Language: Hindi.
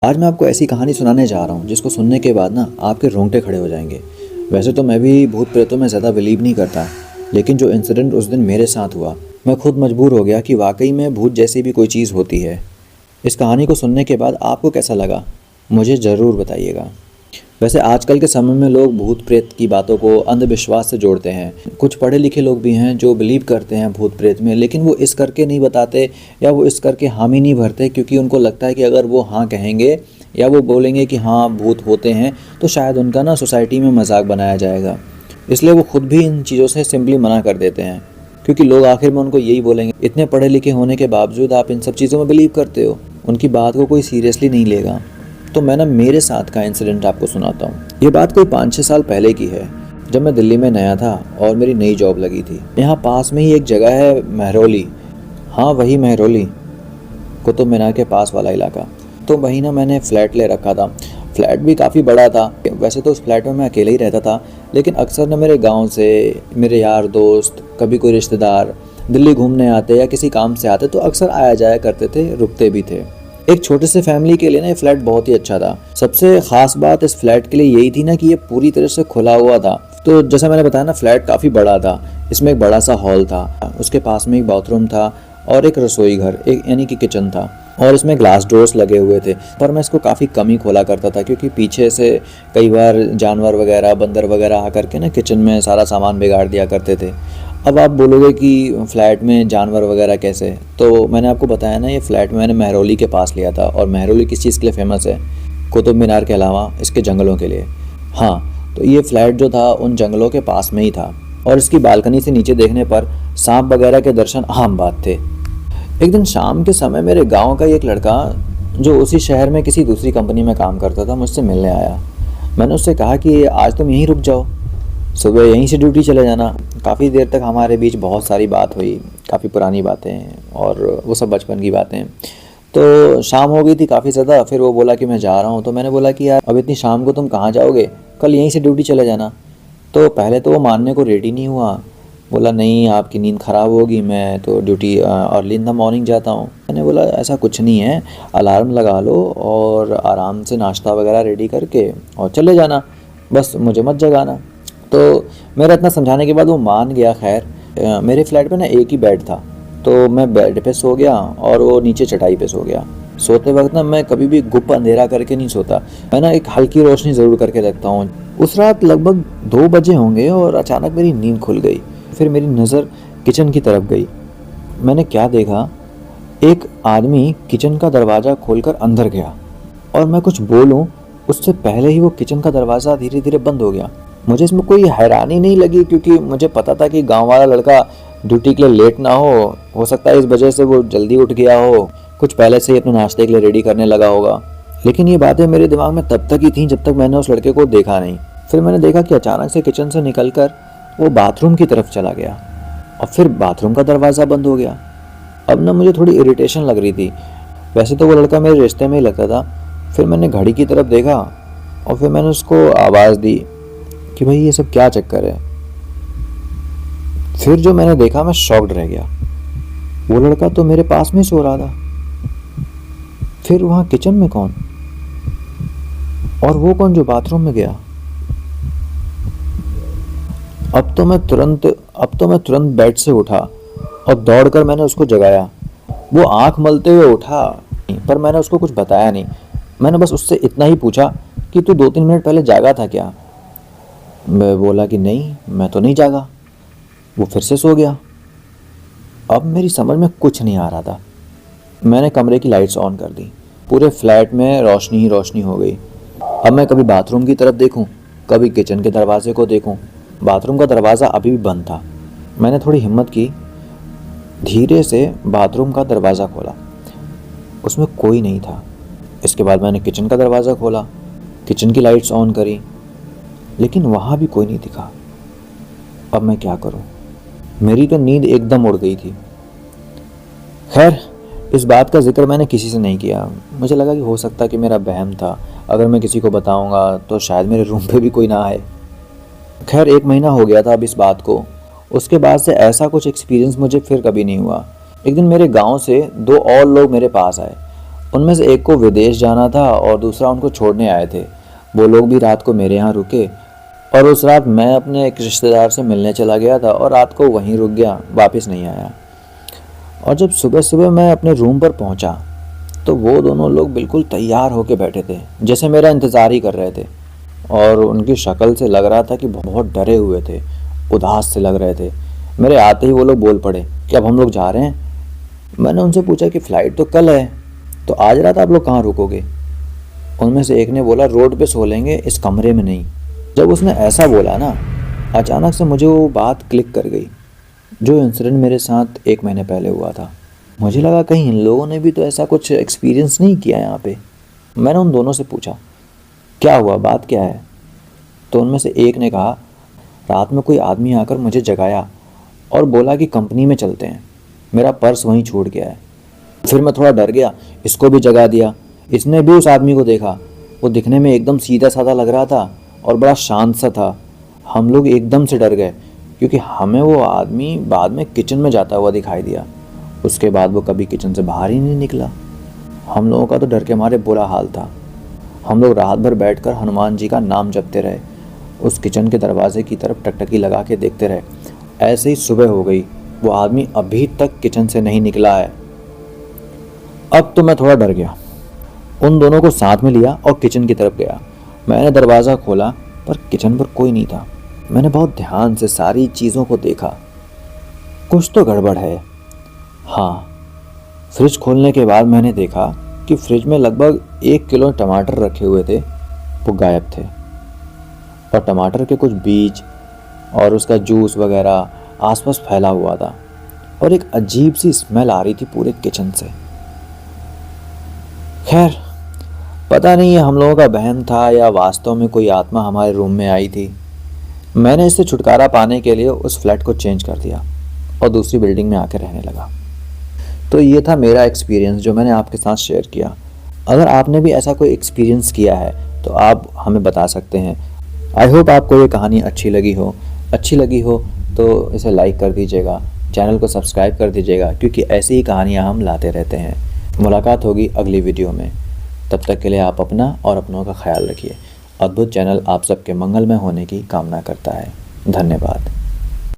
आज मैं आपको ऐसी कहानी सुनाने जा रहा हूँ जिसको सुनने के बाद ना आपके रोंगटे खड़े हो जाएंगे। वैसे तो मैं भी भूत प्रेतों में ज़्यादा बिलीव नहीं करता, लेकिन जो इंसिडेंट उस दिन मेरे साथ हुआ, मैं खुद मजबूर हो गया कि वाकई में भूत जैसी भी कोई चीज़ होती है। इस कहानी को सुनने के बाद आपको कैसा लगा, मुझे ज़रूर बताइएगा। वैसे आजकल के समय में लोग भूत प्रेत की बातों को अंधविश्वास से जोड़ते हैं। कुछ पढ़े लिखे लोग भी हैं जो बिलीव करते हैं भूत प्रेत में, लेकिन वो इस करके नहीं बताते या वो इस करके हामी नहीं भरते, क्योंकि उनको लगता है कि अगर वो हाँ कहेंगे या वो बोलेंगे कि हाँ भूत होते हैं तो शायद उनका ना सोसाइटी में मजाक बनाया जाएगा। इसलिए वो खुद भी इन चीज़ों से सिंपली मना कर देते हैं, क्योंकि लोग आखिर में उनको यही बोलेंगे, इतने पढ़े लिखे होने के बावजूद आप इन सब चीज़ों में बिलीव करते हो। उनकी बात को कोई सीरियसली नहीं लेगा। तो मैं ना मेरे साथ का इंसिडेंट आपको सुनाता हूँ। ये बात कोई 5-6 साल पहले की है, जब मैं दिल्ली में नया था और मेरी नई जॉब लगी थी। यहाँ पास में ही एक जगह है महरौली, हाँ वही महरौली, कुतुब मीनार के पास वाला इलाका। तो वहीं ना मैंने फ़्लैट ले रखा था। फ्लैट भी काफ़ी बड़ा था। वैसे तो उस फ्लैट में मैं अकेले ही रहता था, लेकिन अक्सर ना मेरे गांव से मेरे यार दोस्त, कभी कोई रिश्तेदार दिल्ली घूमने आते या किसी काम से आते तो अक्सर आया जाया करते थे, रुकते भी थे। एक छोटे से फैमिली के लिए ना ये फ्लैट बहुत ही अच्छा था। सबसे खास बात इस फ्लैट के लिए यही थी ना कि ये पूरी तरह से खुला हुआ था। तो जैसा मैंने बताया ना, फ्लैट काफ़ी बड़ा था। इसमें एक बड़ा सा हॉल था, उसके पास में एक बाथरूम था और एक रसोई घर, एक यानी कि किचन था, और इसमें ग्लास डोर्स लगे हुए थे। पर मैं इसको काफ़ी कम ही खोला करता था, क्योंकि पीछे से कई बार जानवर वगैरह, बंदर वगैरह आकर के ना किचन में सारा सामान बिगाड़ दिया करते थे। अब आप बोलोगे कि फ़्लैट में जानवर वगैरह कैसे, तो मैंने आपको बताया ना, ये फ्लैट मैंने महरौली के पास लिया था। और महरौली किस चीज़ के लिए फ़ेमस है? कुतुब मीनार के अलावा इसके जंगलों के लिए। हाँ, तो ये फ्लैट जो था उन जंगलों के पास में ही था, और इसकी बालकनी से नीचे देखने पर सांप वगैरह के दर्शन आम बात थे। एक दिन शाम के समय मेरे गांव का एक लड़का, जो उसी शहर में किसी दूसरी कंपनी में काम करता था, मुझसे मिलने आया। मैंने उससे कहा कि आज तुम यहीं रुक जाओ, सुबह यहीं से ड्यूटी चले जाना। काफ़ी देर तक हमारे बीच बहुत सारी बात हुई, काफ़ी पुरानी बातें, और वो सब बचपन की बातें। तो शाम हो गई थी काफ़ी ज़्यादा। फिर वो बोला कि मैं जा रहा हूँ। तो मैंने बोला कि यार अब इतनी शाम को तुम कहाँ जाओगे, कल यहीं से ड्यूटी चले जाना। तो पहले तो वो मानने को रेडी नहीं हुआ। बोला नहीं, आपकी नींद ख़राब होगी, मैं तो duty early in the morning जाता हूँ। मैंने बोला ऐसा कुछ नहीं है, अलार्म लगा लो और आराम से नाश्ता वगैरह रेडी करके और चले जाना, बस मुझे मत जगाना। तो मेरा इतना समझाने के बाद वो मान गया। खैर मेरे फ्लैट पे ना एक ही बेड था, तो मैं बेड पे सो गया और वो नीचे चटाई पे सो गया। सोते वक्त ना मैं कभी भी गुप्त अंधेरा करके नहीं सोता, मैं ना एक हल्की रोशनी ज़रूर करके रखता हूँ। उस रात लगभग 2 बजे होंगे और अचानक मेरी नींद खुल गई। फिर मेरी नज़र किचन की तरफ गई। मैंने क्या देखा, एक आदमी किचन का दरवाज़ा खोलकर अंदर गया, और मैं कुछ बोलूँ उससे पहले ही वो किचन का दरवाज़ा धीरे धीरे बंद हो गया। मुझे इसमें कोई हैरानी नहीं लगी, क्योंकि मुझे पता था कि गांव वाला लड़का ड्यूटी के लिए लेट ना हो सकता है इस वजह से वो जल्दी उठ गया हो, कुछ पहले से ही अपने नाश्ते के लिए रेडी करने लगा होगा। लेकिन ये बातें मेरे दिमाग में तब तक ही थीं जब तक मैंने उस लड़के को देखा नहीं। फिर मैंने देखा कि अचानक से किचन से निकलकर वो बाथरूम की तरफ चला गया, और फिर बाथरूम का दरवाज़ा बंद हो गया। अब ना मुझे थोड़ी इरिटेशन लग रही थी। वैसे तो वो लड़का मेरे रिश्ते में ही लगता था। फिर मैंने घड़ी की तरफ देखा और फिर मैंने उसको आवाज़ दी कि भाई ये सब क्या चक्कर है। फिर जो मैंने देखा, मैं शॉक्ड रह गया। वो लड़का तो मेरे पास में सो रहा था, फिर वहां किचन में कौन, और वो कौन जो बाथरूम में गया। अब तो मैं तुरंत बेड से उठा और दौड़कर मैंने उसको जगाया। वो आंख मलते हुए उठा, पर मैंने उसको कुछ बताया नहीं। मैंने बस उससे इतना ही पूछा कि तू 2-3 मिनट पहले जागा था क्या। मैं बोला कि नहीं, मैं तो नहीं जागा। वो फिर से सो गया। अब मेरी समझ में कुछ नहीं आ रहा था। मैंने कमरे की लाइट्स ऑन कर दी। पूरे फ्लैट में रोशनी ही रोशनी हो गई। अब मैं कभी बाथरूम की तरफ देखूं, कभी किचन के दरवाजे को देखूं। बाथरूम का दरवाज़ा अभी भी बंद था। मैंने थोड़ी हिम्मत की, धीरे से बाथरूम का दरवाज़ा खोला, उसमें कोई नहीं था। इसके बाद मैंने किचन का दरवाज़ा खोला, किचन की लाइट्स ऑन करी, लेकिन वहाँ भी कोई नहीं दिखा। अब मैं क्या करूँ, मेरी तो नींद एकदम उड़ गई थी। खैर इस बात का जिक्र मैंने किसी से नहीं किया। मुझे लगा कि हो सकता है कि मेरा वहम था, अगर मैं किसी को बताऊंगा तो शायद मेरे रूम पे भी कोई ना आए। खैर 1 महीना हो गया था अब इस बात को। उसके बाद से ऐसा कुछ एक्सपीरियंस मुझे फिर कभी नहीं हुआ। एक दिन मेरे गांव से 2 और लोग मेरे पास आए उनमें से एक को विदेश जाना था और दूसरा उनको छोड़ने आए थे। वो लोग भी रात को मेरे यहाँ रुके और उस रात मैं अपने एक रिश्तेदार से मिलने चला गया था और रात को वहीं रुक गया, वापस नहीं आया। और जब सुबह सुबह मैं अपने रूम पर पहुंचा तो वो दोनों लोग बिल्कुल तैयार होके बैठे थे, जैसे मेरा इंतज़ार ही कर रहे थे। और उनकी शक्ल से लग रहा था कि बहुत डरे हुए थे, उदास से लग रहे थे। मेरे आते ही वो लोग बोल पड़े कि अब हम लोग जा रहे हैं। मैंने उनसे पूछा कि फ़्लाइट तो कल है, तो आज रात आप लोग कहाँ रुकोगे? उनमें से एक ने बोला रोड पे सो लेंगे, इस कमरे में नहीं। जब उसने ऐसा बोला ना, अचानक से मुझे वो बात क्लिक कर गई, जो इंसिडेंट मेरे साथ 1 महीने पहले हुआ था। मुझे लगा कहीं इन लोगों ने भी तो ऐसा कुछ एक्सपीरियंस नहीं किया यहाँ पे। मैंने उन दोनों से पूछा क्या हुआ, बात क्या है? तो उनमें से एक ने कहा रात में कोई आदमी आकर मुझे जगाया और बोला कि कंपनी में चलते हैं, मेरा पर्स वहीं छूट गया है। फिर मैं थोड़ा डर गया, इसको भी जगा दिया। इसने भी उस आदमी को देखा, वो दिखने में एकदम सीधा साधा लग रहा था और बड़ा शांत सा था। हम लोग एकदम से डर गए क्योंकि हमें वो आदमी बाद में किचन में जाता हुआ दिखाई दिया। उसके बाद वो कभी किचन से बाहर ही नहीं निकला। हम लोगों का तो डर के मारे बुरा हाल था। हम लोग रात भर बैठकर हनुमान जी का नाम जपते रहे, उस किचन के दरवाजे की तरफ टकटकी लगा के देखते रहे। ऐसे ही सुबह हो गई, वो आदमी अभी तक किचन से नहीं निकला है। अब तो मैं थोड़ा डर गया, उन दोनों को साथ में लिया और किचन की तरफ गया। मैंने दरवाज़ा खोला पर किचन पर कोई नहीं था। मैंने बहुत ध्यान से सारी चीज़ों को देखा, कुछ तो गड़बड़ है। हाँ, फ्रिज खोलने के बाद मैंने देखा कि फ्रिज में लगभग 1 किलो टमाटर रखे हुए थे, वो गायब थे। और टमाटर के कुछ बीज और उसका जूस वगैरह आसपास फैला हुआ था और एक अजीब सी स्मेल आ रही थी पूरे किचन से। खैर, पता नहीं ये हम लोगों का वहम था या वास्तव में कोई आत्मा हमारे रूम में आई थी। मैंने इससे छुटकारा पाने के लिए उस फ्लैट को चेंज कर दिया और दूसरी बिल्डिंग में आकर रहने लगा। तो ये था मेरा एक्सपीरियंस जो मैंने आपके साथ शेयर किया। अगर आपने भी ऐसा कोई एक्सपीरियंस किया है तो आप हमें बता सकते हैं। आई होप आपको ये कहानी अच्छी लगी हो तो इसे लाइक कर दीजिएगा, चैनल को सब्सक्राइब कर दीजिएगा, क्योंकि ऐसी ही कहानियाँ हम लाते रहते हैं। मुलाकात होगी अगली वीडियो में। तब तक के लिए आप अपना और अपनों का ख्याल रखिए। अद्भुत चैनल आप सबके मंगलमय होने की कामना करता है। धन्यवाद।